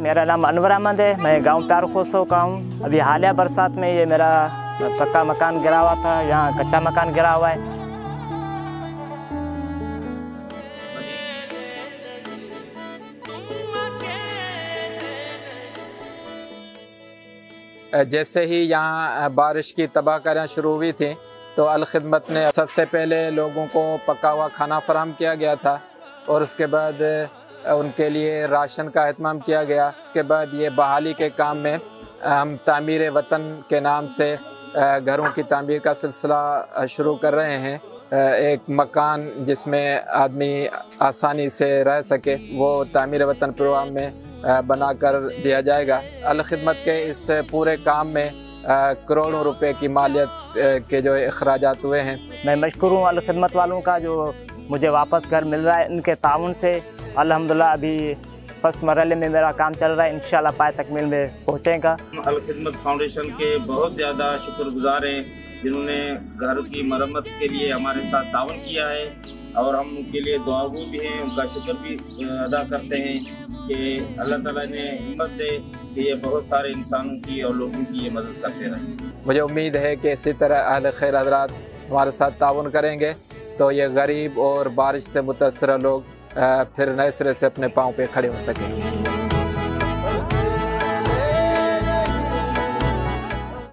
मेरा नाम अनवर अहमद है। मैं गांव प्यार खोसो का हूँ। अभी हालिया बरसात में ये मेरा पक्का मकान गिरा हुआ था, यहाँ कच्चा मकान गिरा हुआ है। जैसे ही यहाँ बारिश की तबाहकारियाँ शुरू हुई थी तो अल खिदमत ने सबसे पहले लोगों को पका हुआ खाना फराहम किया गया था और उसके बाद उनके लिए राशन का एहतमाम किया गया। उसके बाद ये बहाली के काम में हम तामीर वतन के नाम से घरों की तामीर का सिलसिला शुरू कर रहे हैं। एक मकान जिसमें आदमी आसानी से रह सके वो तामीर वतन प्रोग्राम में बना कर दिया जाएगा। अल खिदमत के इस पूरे काम में करोड़ों रुपए की मालियत के जो अखराजात हुए हैं। मैं मशकूर हूँ अल खिदमत वालों का, जो मुझे वापस घर मिल रहा है। इनके ताउन से अल्हम्दुलिल्लाह अभी फर्स्ट मरहले में मेरा काम चल रहा है, इंशाल्लाह पाए तकमील में पहुँचेगा। अल खिदमत फाउंडेशन के बहुत ज़्यादा शुक्रगुजार हैं जिन्होंने घर की मरम्मत के लिए हमारे साथ ताउन किया है और हम उनके लिए दुआगो भी हैं, उनका शुक्र भी अदा करते हैं कि अल्लाह ताला ने हिम्मत दे कि ये बहुत सारे इंसानों की और लोगों की ये मदद करते रहें। मुझे उम्मीद है कि इसी तरह अहल खैर हज़रात हमारे साथ ताउन करेंगे तो ये गरीब और बारिश से मुतासर लोग फिर नए सिरे से अपने पाँव पे खड़े हो सकेंगे।